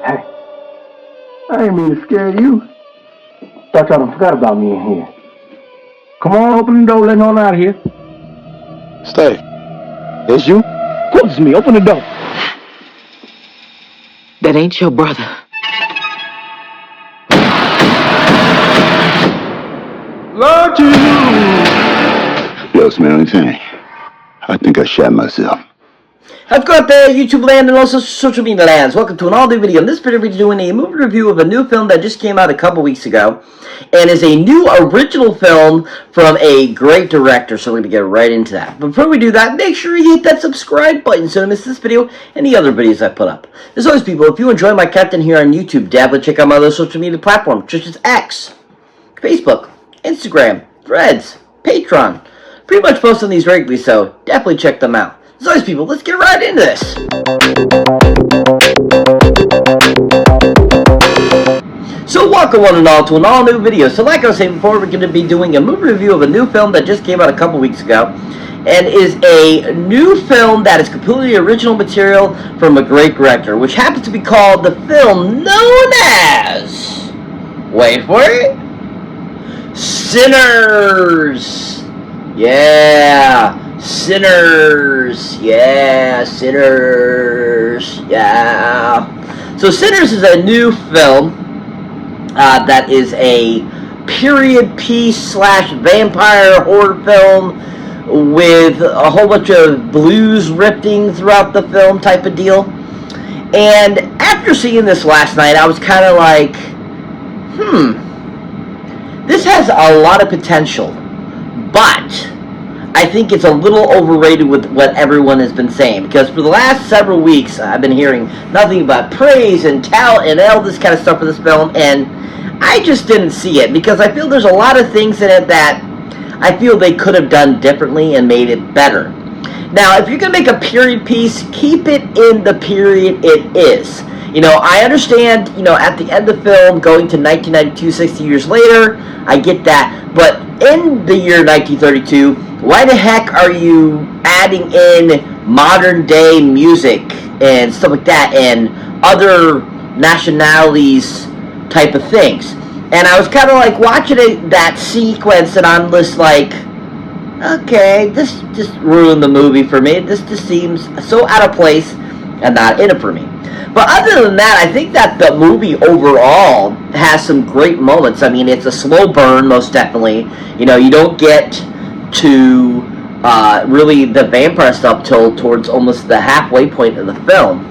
Hey, I ain't mean to scare you. Thought y'all done forgot about me in here. Come on, open the door, let's on out of here. Stay. It's you? Of course it's me, open the door. That ain't your brother. Lord, you. Yo, Smelly thing. I think I shot myself. How's it going there, YouTube land and also social media lands? Welcome to an all-new video. In this video, we're doing a movie review of a new film that just came out a couple weeks ago, and is a new original film from a great director. So we're going to get right into that. But before we do that, make sure you hit that subscribe button so you don't miss this video and the other videos I put up. As always, people, if you enjoy my content here on YouTube, definitely check out my other social media platforms such as X, Facebook, Instagram, Threads, Patreon. Pretty much post on these regularly, so definitely check them out. As always, people, let's get right into this. So welcome one and all to an all new video. So like I was saying before, we're going to be doing a movie review of a new film that just came out a couple weeks ago, and is a new film that is completely original material from a great director, which happens to be called the film known as, wait for it, Sinners. Yeah, Sinners. Yeah, Sinners. Yeah. So Sinners is a new film that is a period piece slash vampire horror film with a whole bunch of blues ripping throughout the film type of deal. And after seeing this last night, I was kind of like, this has a lot of potential, but I think it's a little overrated with what everyone has been saying, because for the last several weeks I've been hearing nothing but praise and tout and all this kind of stuff for this film, and I just didn't see it, because I feel there's a lot of things in it that I feel they could have done differently and made it better. Now, if you're going to make a period piece, keep it in the period it is. You know, I understand, you know, at the end of the film, going to 1992, 60 years later, I get that. But in the year 1932, why the heck are you adding in modern day music and stuff like that and other nationalities type of things? And I was kind of like watching that sequence, and I'm just like, okay, this just ruined the movie for me. This just seems so out of place and not in it for me. But other than that, I think that the movie overall has some great moments. I mean, it's a slow burn, most definitely. You know, you don't get to really the vampire stuff till towards almost the halfway point of the film,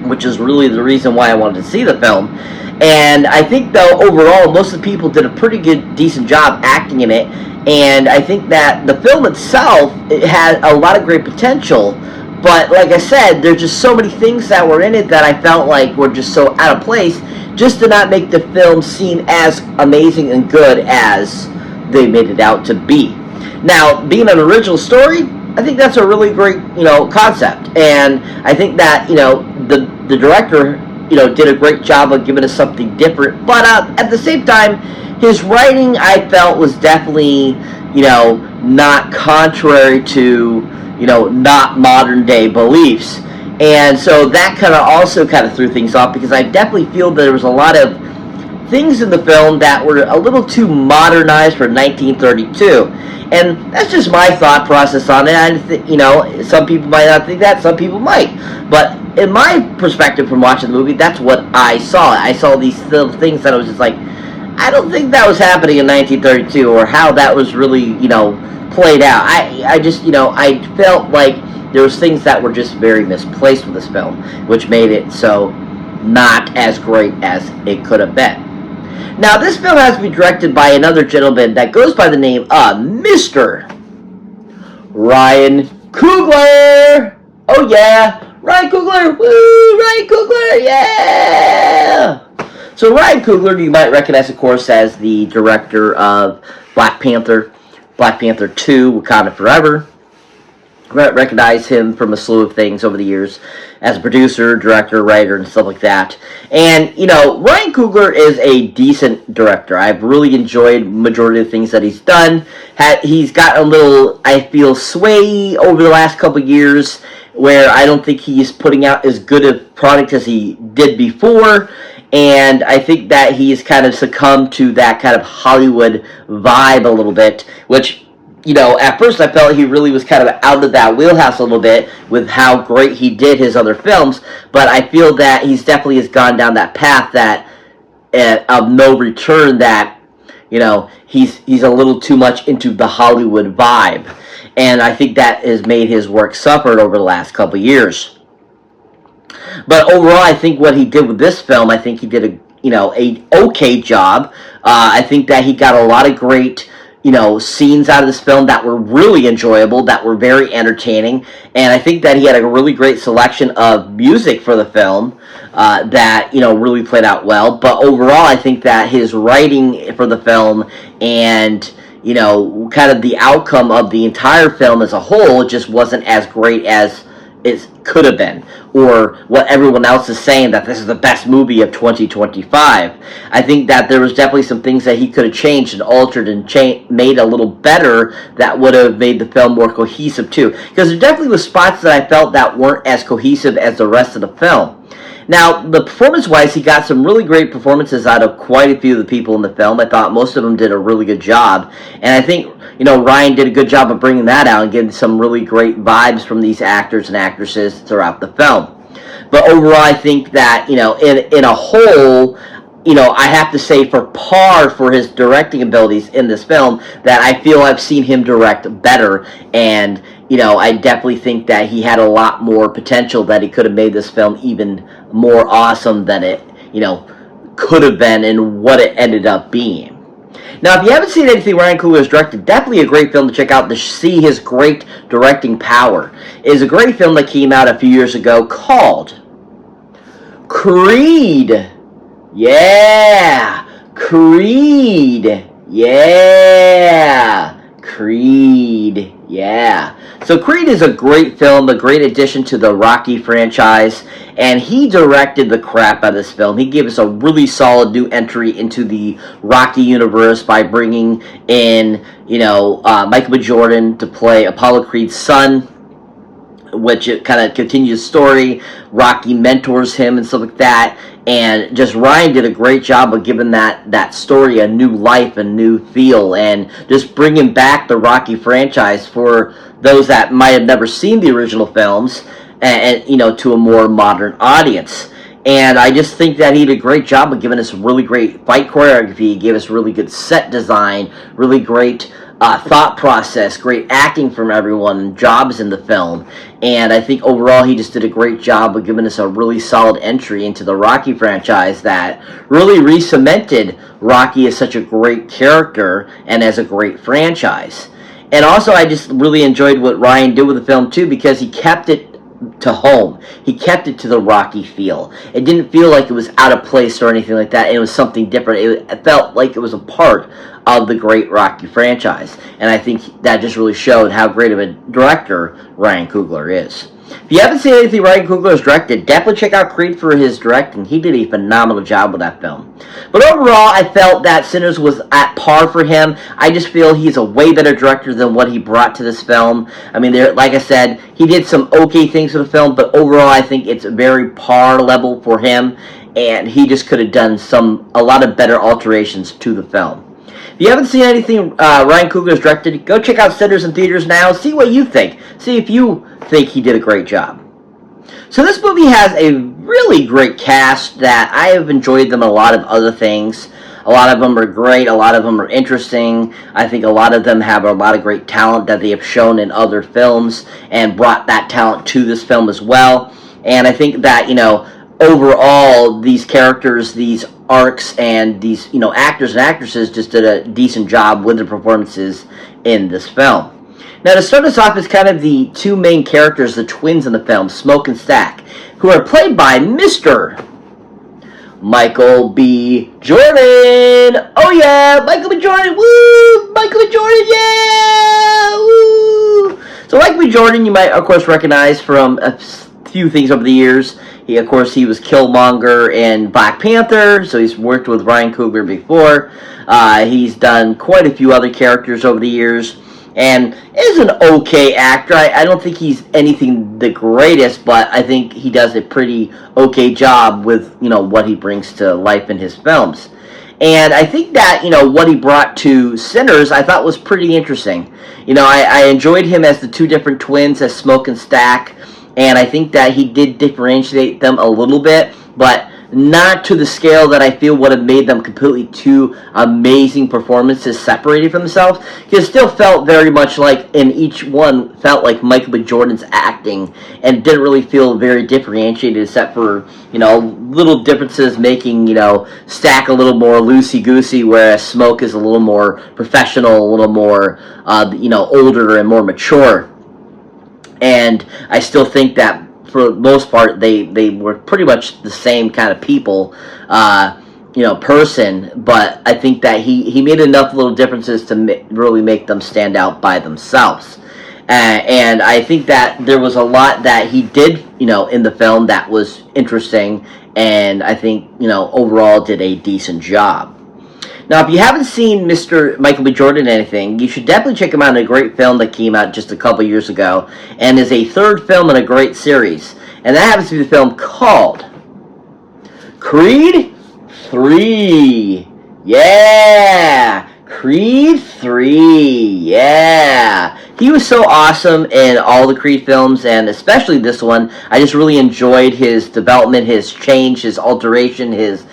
which is really the reason why I wanted to see the film. And I think, though, overall, most of the people did a pretty good, decent job acting in it. And I think that the film itself, it had a lot of great potential. But like I said, there's just so many things that were in it that I felt like were just so out of place, just to not make the film seem as amazing and good as they made it out to be. Now, being an original story, I think that's a really great, you know, concept. And I think that, you know, the director, you know, did a great job of giving us something different. But at the same time, his writing, I felt, was definitely, you know, not contrary to, you know, not modern day beliefs. And so that kind of also kind of threw things off, because I definitely feel that there was a lot of things in the film that were a little too modernized for 1932. And that's just my thought process on it. You know, some people might not think that, some people might. But in my perspective from watching the movie, that's what I saw. I saw these little things that I was just like, I don't think that was happening in 1932, or how that was really, you know, played out. I just, you know, I felt like there was things that were just very misplaced with this film, which made it so not as great as it could have been. Now, this film has to be directed by another gentleman that goes by the name of Mr. Ryan Coogler. Oh yeah, Ryan Coogler. Woo, Ryan Coogler, yeah. So Ryan Coogler, you might recognize, of course, as the director of Black Panther 2, Wakanda Forever. Recognize him from a slew of things over the years as a producer, director, writer, and stuff like that. And, you know, Ryan Coogler is a decent director. I've really enjoyed majority of the things that he's done. He's got a little, I feel, sway over the last couple of years where I don't think he's putting out as good a product as he did before. And I think that he's kind of succumbed to that kind of Hollywood vibe a little bit, which, at first I felt he really was kind of out of that wheelhouse a little bit with how great he did his other films, but I feel that he's definitely has gone down that path that of no return, that, he's a little too much into the Hollywood vibe. And I think that has made his work suffer over the last couple years. But overall, I think what he did with this film, I think he did a okay job. I think that he got a lot of great, scenes out of this film that were really enjoyable, that were very entertaining, and I think that he had a really great selection of music for the film that, really played out well. But overall, I think that his writing for the film and, kind of the outcome of the entire film as a whole just wasn't as great as it could have been, or what everyone else is saying, that this is the best movie of 2025. I think that there was definitely some things that he could have changed and altered and made a little better that would have made the film more cohesive too. Because there definitely was spots that I felt that weren't as cohesive as the rest of the film. Now, the performance-wise, he got some really great performances out of quite a few of the people in the film. I thought most of them did a really good job. And I think, Ryan did a good job of bringing that out and getting some really great vibes from these actors and actresses throughout the film. But overall, I think that, in a whole, I have to say, for par for his directing abilities in this film, that I feel I've seen him direct better. And, I definitely think that he had a lot more potential, that he could have made this film even more awesome than it, could have been and what it ended up being. Now, if you haven't seen anything Ryan Coogler has directed, definitely a great film to check out to see his great directing power. It is a great film that came out a few years ago called Creed. Yeah! Creed. Yeah! Creed. Yeah. So Creed is a great film, a great addition to the Rocky franchise, and he directed the crap out of this film. He gave us a really solid new entry into the Rocky universe by bringing in, Michael B. Jordan to play Apollo Creed's son, which it kind of continues the story. Rocky mentors him and stuff like that. And just Ryan did a great job of giving that story a new life, a new feel, and just bringing back the Rocky franchise for those that might have never seen the original films, and to a more modern audience. And I just think that he did a great job of giving us really great fight choreography. He gave us really good set design, really great thought process, great acting from everyone, and jobs in the film. And I think overall he just did a great job of giving us a really solid entry into the Rocky franchise that really re-cemented Rocky as such a great character and as a great franchise. And also, I just really enjoyed what Ryan did with the film too, because he kept it to home. He kept it to the Rocky feel. It didn't feel like it was out of place or anything like that. It was something different. It felt like it was a part of the great Rocky franchise. And I think that just really showed how great of a director Ryan Coogler is. If you haven't seen anything Ryan Coogler has directed, definitely check out Creed for his directing. He did a phenomenal job with that film. But overall, I felt that Sinners was at par for him. I just feel he's a way better director than what he brought to this film. I mean, like I said, he did some okay things for the film, but overall, I think it's a very par level for him, and he just could have done a lot of better alterations to the film. If you haven't seen anything Ryan Coogler has directed, go check out Sinners in theaters now. See what you think. See if you think he did a great job. So this movie has a really great cast that I have enjoyed them a lot of other things. A lot of them are great. A lot of them are interesting. I think a lot of them have a lot of great talent that they have shown in other films and brought that talent to this film as well. And I think that, overall, these characters, these arcs, and these, actors and actresses just did a decent job with the performances in this film. Now, to start us off is kind of the two main characters, the twins in the film, Smoke and Stack, who are played by Mr. Michael B. Jordan. Oh, yeah, Michael B. Jordan. Woo! Michael B. Jordan, yeah! Woo! So Michael B. Jordan, you might, of course, recognize from a few things over the years. He was Killmonger in Black Panther, so he's worked with Ryan Coogler before. He's done quite a few other characters over the years. and is an okay actor. I don't think he's anything the greatest, but I think he does a pretty okay job with, what he brings to life in his films. And I think that, what he brought to Sinners, I thought was pretty interesting. I enjoyed him as the two different twins, as Smoke and Stack, and I think that he did differentiate them a little bit, but not to the scale that I feel would have made them completely two amazing performances separated from themselves. Because it still felt very much like, in each one, felt like Michael B. Jordan's acting, and didn't really feel very differentiated, except for, little differences making, Stack a little more loosey-goosey, whereas Smoke is a little more professional, a little more, older and more mature. And I still think that for the most part, they were pretty much the same kind of people, person. But I think that he made enough little differences to really make them stand out by themselves. And I think that there was a lot that he did, in the film that was interesting, and I think, overall did a decent job. Now, if you haven't seen Mr. Michael B. Jordan in anything, you should definitely check him out in a great film that came out just a couple years ago, and is a third film in a great series. And that happens to be the film called Creed 3. Yeah! Creed 3. Yeah! He was so awesome in all the Creed films, and especially this one. I just really enjoyed his development, his change, his alteration, his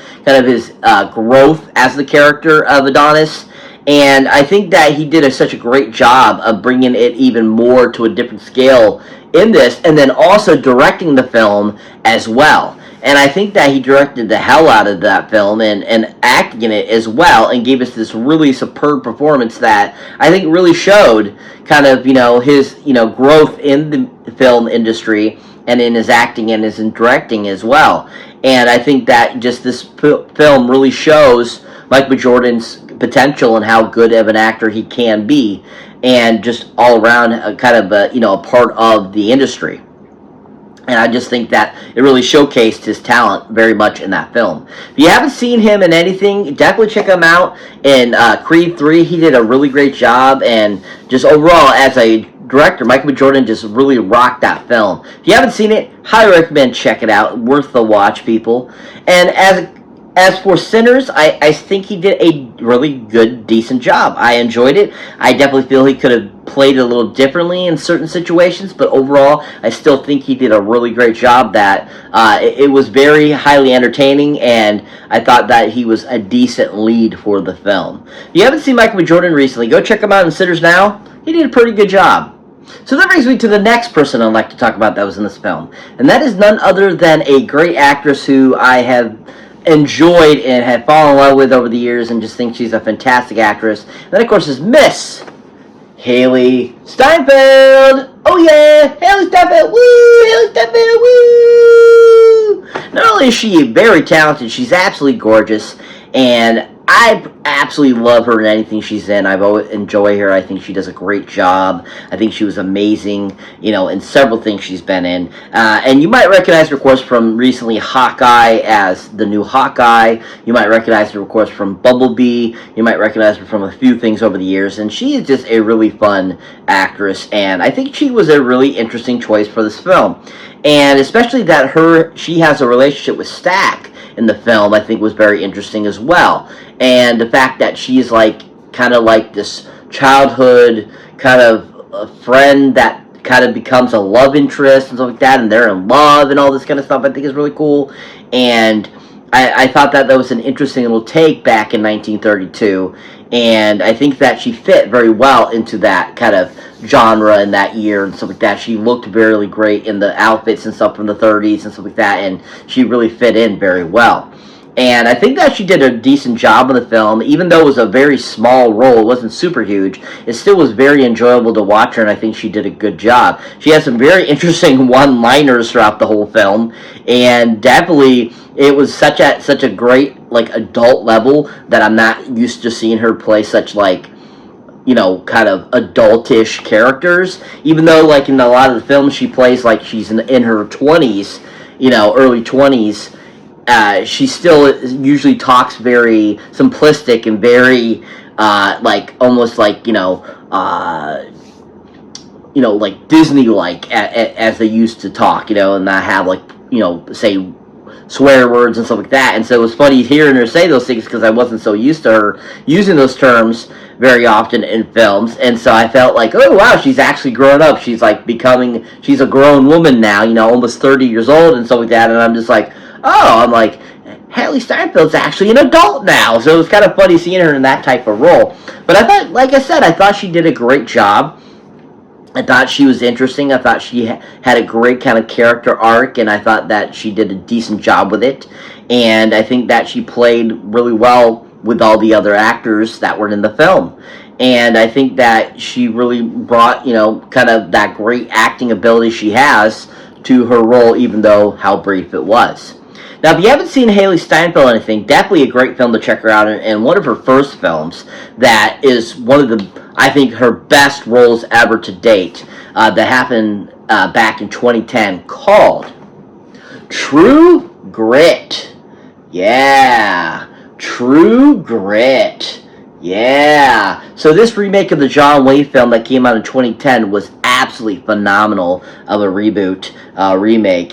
growth as the character of Adonis. And I think that he did such a great job of bringing it even more to a different scale in this, and then also directing the film as well. And I think that he directed the hell out of that film, and acting in it as well, and gave us this really superb performance that I think really showed kind of, his, growth in the film industry, and in his acting and his directing as well. And I think that just this film really shows Michael B. Jordan's potential and how good of an actor he can be, and just all around a part of the industry. And I just think that it really showcased his talent very much in that film. If you haven't seen him in anything, definitely check him out in Creed 3. He did a really great job, and just overall, as a director, Michael B. Jordan just really rocked that film. If you haven't seen it, highly recommend check it out. Worth the watch, people. And as for Sinners, I think he did a really good, decent job. I enjoyed it. I definitely feel he could have played it a little differently in certain situations, but overall, I still think he did a really great job. That it was very highly entertaining, and I thought that he was a decent lead for the film. If you haven't seen Michael B. Jordan recently, go check him out in Sinners now. He did a pretty good job. So that brings me to the next person I'd like to talk about that was in this film, and that is none other than a great actress who I have enjoyed and have fallen in love with over the years, and just think she's a fantastic actress. And that, of course, is Miss Haley Steinfeld. Oh yeah, Haley Steinfeld. Woo, Haley Steinfeld. Woo. Not only is she very talented, she's absolutely gorgeous, and I absolutely love her in anything she's in. I've always enjoyed her. I think she does a great job. I think she was amazing, in several things she's been in. And you might recognize her, of course, from recently Hawkeye as the new Hawkeye. You might recognize her, of course, from Bumblebee. You might recognize her from a few things over the years. And she is just a really fun actress. And I think she was a really interesting choice for this film. And especially that she has a relationship with Stack in the film, I think was very interesting as well. And the fact that she's kind of like this childhood kind of a friend that kind of becomes a love interest and stuff like that, and they're in love and all this kind of stuff, I think is really cool. And I thought that was an interesting little take back in 1932, and I think that she fit very well into that kind of genre in that year and stuff like that. She looked really great in the outfits and stuff from the 30s and stuff like that, and she really fit in very well. And I think that she did a decent job in the film, even though it was a very small role. It wasn't super huge. It still was very enjoyable to watch her, and I think she did a good job. She has some very interesting one-liners throughout the whole film, and definitely it was such a great adult level that I'm not used to seeing her play such kind of adultish characters. Even though in a lot of the films she plays like she's in her 20s, early 20s. She still usually talks very simplistic and very almost like Disney-like, as they used to talk, and not have, like, say swear words and stuff like that. And so it was funny hearing her say those things because I wasn't so used to her using those terms very often in films. And so I felt like, oh wow, she's actually grown up. She's like she's a grown woman now, almost 30 years old and stuff like that. And I'm just like, oh, I'm like, Haley Steinfeld's actually an adult now. So it was kind of funny seeing her in that type of role. But I thought, like I said, I thought she did a great job. I thought she was interesting. I thought she had a great kind of character arc, and I thought that she did a decent job with it. And I think that she played really well with all the other actors that were in the film. And I think that she really brought, kind of that great acting ability she has to her role, even though how brief it was. Now, if you haven't seen Haley Steinfeld or anything, definitely a great film to check her out. And one of her first films that is one of I think, her best roles ever to date, that happened back in 2010, called True Grit. Yeah, True Grit. Yeah. So this remake of the John Wayne film that came out in 2010 was absolutely phenomenal of a remake.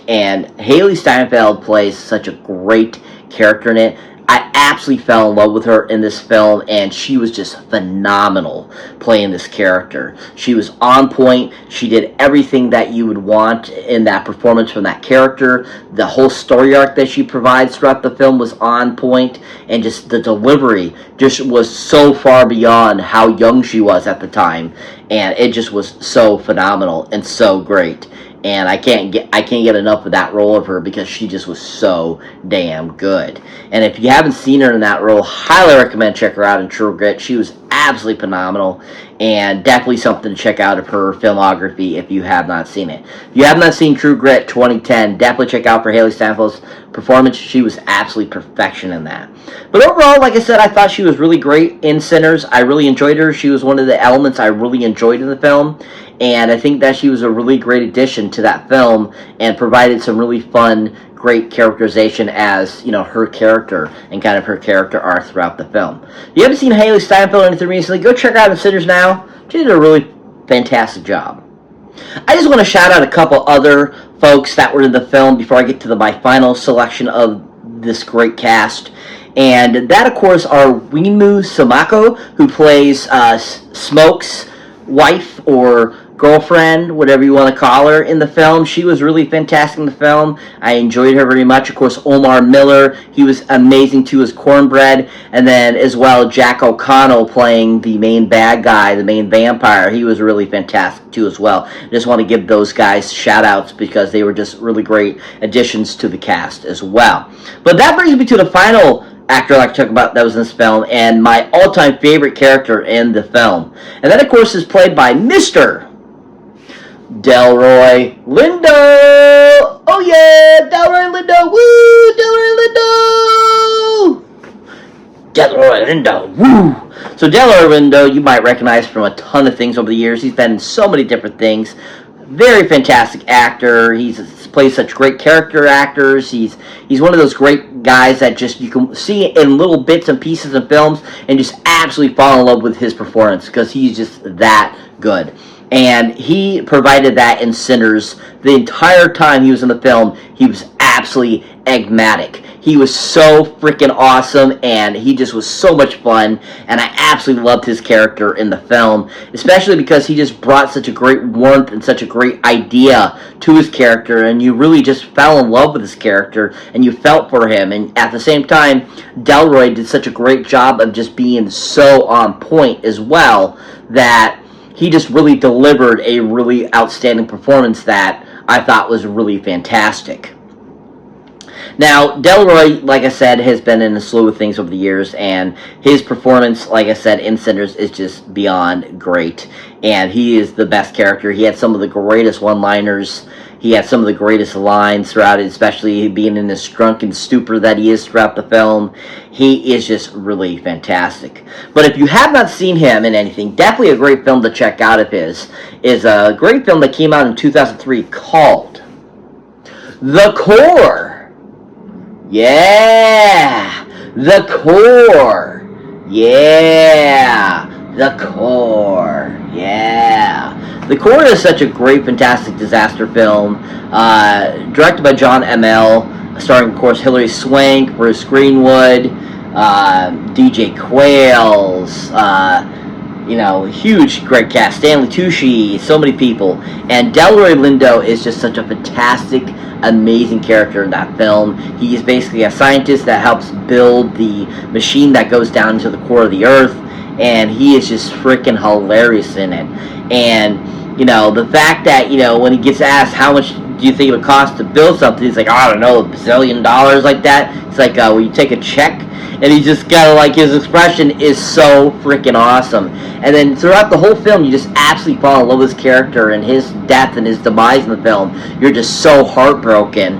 And Haley Steinfeld plays such a great character in it. I absolutely fell in love with her in this film, and she was just phenomenal playing this character. She was on point. She did everything that you would want in that performance from that character. The whole story arc that she provides throughout the film was on point, and just the delivery just was so far beyond how young she was at the time, and it just was so phenomenal and so great. And I can't get enough of that role of her because she just was so damn good. And if you haven't seen her in that role, highly recommend check her out in True Grit. She was absolutely phenomenal, and definitely something to check out of her filmography if you have not seen it. If you have not seen True Grit 2010, definitely check out for Haley Steinfeld's performance. She was absolutely perfection in that. But overall, like I said, I thought she was really great in Sinners. I really enjoyed her. She was one of the elements I really enjoyed in the film. And I think that she was a really great addition to that film and provided some really fun, great characterization as, her character and kind of her character arc throughout the film. If you haven't seen Haley Steinfeld or anything recently, go check out Sinners now. She did a really fantastic job. I just want to shout out a couple other folks that were in the film before I get to my final selection of this great cast. And that, of course, are Wimu Samako, who plays Smoke's wife or girlfriend, whatever you want to call her, in the film. She was really fantastic in the film. I enjoyed her very much. Of course, Omar Miller, he was amazing too as Cornbread. And then as well, Jack O'Connell playing the main bad guy, the main vampire. He was really fantastic too as well. I just want to give those guys shout outs because they were just really great additions to the cast as well. But that brings me to the final actor I like to talk about that was in this film, and my all-time favorite character in the film. And that, of course, is played by Mr. Delroy Lindo! Oh yeah! Delroy Lindo! Woo! Delroy Lindo! Woo! So Delroy Lindo, you might recognize from a ton of things over the years. He's been in so many different things. Very fantastic actor. He's plays such great character actors. He's one of those great guys that just you can see in little bits and pieces of films and just absolutely fall in love with his performance because he's just that good. And he provided that in Sinners. The entire time he was in the film, he was absolutely enigmatic. He was so freaking awesome, and he just was so much fun, and I absolutely loved his character in the film, especially because he just brought such a great warmth and such a great idea to his character, and you really just fell in love with his character, and you felt for him, and at the same time, Delroy did such a great job of just being so on point as well, that he just really delivered a really outstanding performance that I thought was really fantastic. Now, Delroy, like I said, has been in a slew of things over the years, and his performance, like I said, in Sinners is just beyond great. And he is the best character. He had some of the greatest one-liners. He had some of the greatest lines throughout it, especially being in this drunken stupor that he is throughout the film. He is just really fantastic. But if you have not seen him in anything, definitely a great film to check out of his is a great film that came out in 2003 called The Core. Yeah, The Core. Yeah, The Core. Yeah. The Core is such a great, fantastic disaster film, directed by John M.L., starring, of course, Hilary Swank, Bruce Greenwood, DJ Quayles, huge, great cast. Stanley Tucci, so many people. And Delroy Lindo is just such a fantastic, amazing character in that film. He is basically a scientist that helps build the machine that goes down into the core of the Earth, and he is just freaking hilarious in it. And, the fact that, when he gets asked how much do you think it would cost to build something, he's like, I don't know, $1 bazillion like that. It's like, will you take a check? And he just his expression is so freaking awesome. And then throughout the whole film, you just absolutely fall in love with his character and his death and his demise in the film. You're just so heartbroken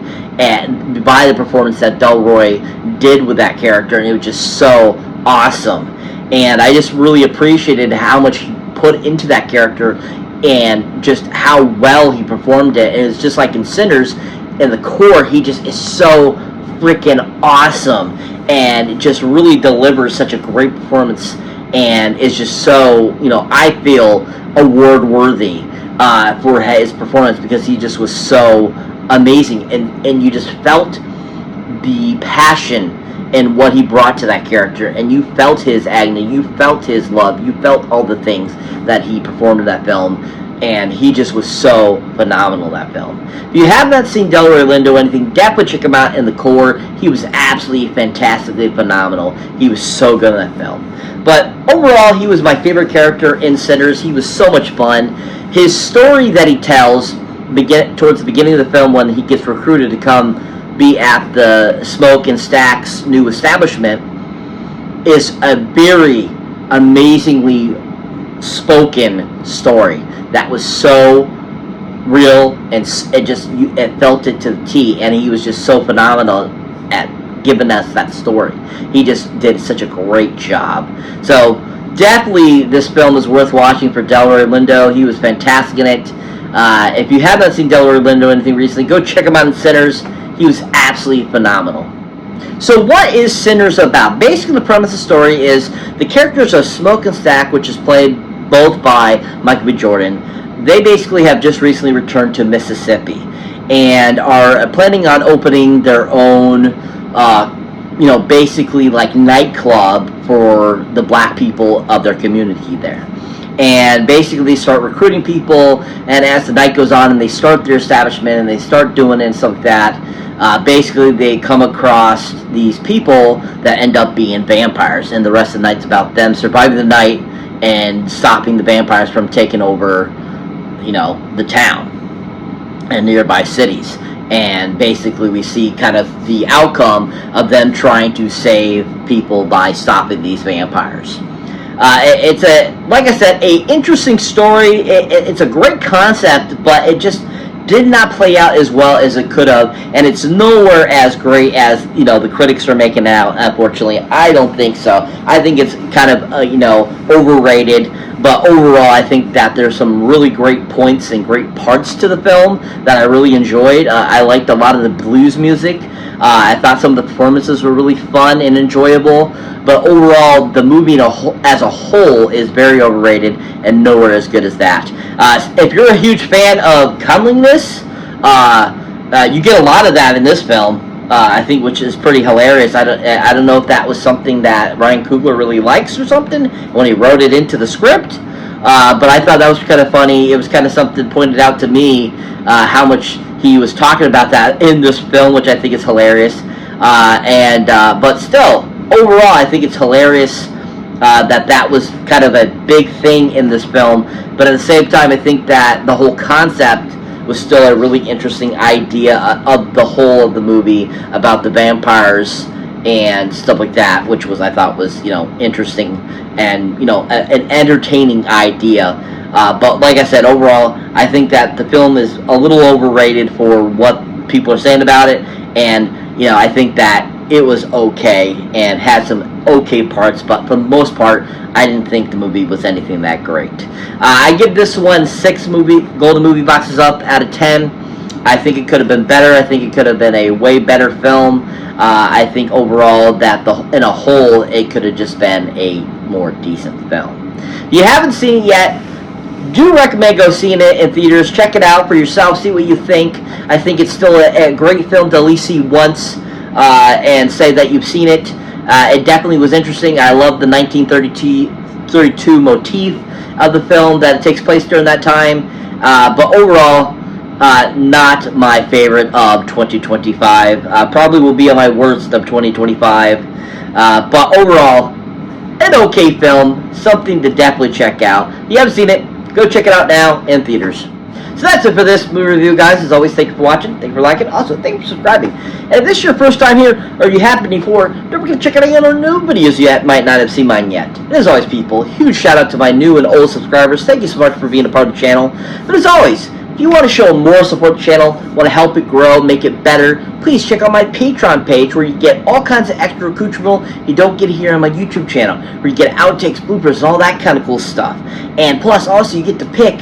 by the performance that Delroy did with that character, and it was just so awesome. And I just really appreciated how much he put into that character and just how well he performed it. And it's just like in Sinners, in the Core, he just is so freaking awesome and just really delivers such a great performance, and is just so, I feel award worthy for his performance, because he just was so amazing, and you just felt the passion in what he brought to that character, and you felt his agony, you felt his love, you felt all the things that he performed in that film. And he just was so phenomenal in that film. If you have not seen Delroy Lindo or anything, definitely check him out in The Core. He was absolutely fantastically phenomenal. He was so good in that film. But overall, he was my favorite character in Sinners. He was so much fun. His story that he tells towards the beginning of the film, when he gets recruited to come be at the Smoke and Stack's new establishment, is a very amazingly spoken story that was so real, and it felt it to the T, and he was just so phenomenal at giving us that story. He just did such a great job. So definitely this film is worth watching for Delroy Lindo. He was fantastic in it. If you have not seen Delroy Lindo or anything recently, go check him out in Sinners. He was absolutely phenomenal. So what is Sinners about? Basically, the premise of the story is the characters of Smoke and Stack, which is played both by Michael B. Jordan. They basically have just recently returned to Mississippi and are planning on opening their own, basically like nightclub for the black people of their community there. And basically they start recruiting people, and as the night goes on and they start their establishment and they start doing it and stuff like that, basically they come across these people that end up being vampires, and the rest of the night's about them surviving the night and stopping the vampires from taking over, the town and nearby cities. And basically we see kind of the outcome of them trying to save people by stopping these vampires. It's like I said, a interesting story. It's a great concept, but it just did not play out as well as it could have, and it's nowhere as great as the critics are making it out. Unfortunately, I don't think so. I think it's kind of overrated. But overall, I think that there's some really great points and great parts to the film that I really enjoyed. I liked a lot of the blues music. I thought some of the performances were really fun and enjoyable. But overall, the movie as a whole is very overrated and nowhere as good as that. If you're a huge fan of cuddliness, you get a lot of that in this film. I think, which is pretty hilarious. I don't know if that was something that Ryan Coogler really likes or something when he wrote it into the script. But I thought that was kind of funny. It was kind of something pointed out to me how much he was talking about that in this film, which I think is hilarious. But still, overall, I think it's hilarious that was kind of a big thing in this film. But at the same time, I think that the whole concept was still a really interesting idea of the whole of the movie about the vampires and stuff like that, which I thought was interesting and an entertaining idea. But like I said, overall, I think that the film is a little overrated for what people are saying about it, and I think that it was okay and had some okay parts, but for the most part, I didn't think the movie was anything that great. I give this one 6 Golden Movie Boxes up out of 10. I think it could have been better. I think it could have been a way better film. I think overall that in a whole, it could have just been a more decent film. If you haven't seen it yet, Do recommend go seeing it in theaters. Check it out for yourself. See what you think. I think it's still a great film to at least see once and say that you've seen it. It definitely was interesting. I love the 1932 motif of the film that it takes place during that time. But overall, not my favorite of 2025. Probably will be on my worst of 2025. But overall, an okay film. Something to definitely check out. If you haven't seen it, go check it out now in theaters. So that's it for this movie review, guys. As always, thank you for watching. Thank you for liking. Also, thank you for subscribing. And if this is your first time here, or you have been before, don't forget to check out any other new videos you might not have seen mine yet. And as always, people, huge shout out to my new and old subscribers. Thank you so much for being a part of the channel. But as always, if you want to show more support to the channel, want to help it grow, make it better, please check out my Patreon page where you get all kinds of extra accoutrement you don't get here on my YouTube channel, where you get outtakes, bloopers, and all that kind of cool stuff. And plus, also, you get to pick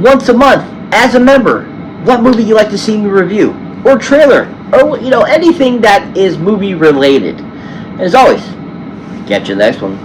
once a month as a member what movie you like to see me review, or trailer, or anything that is movie related. And as always, catch you in the next one.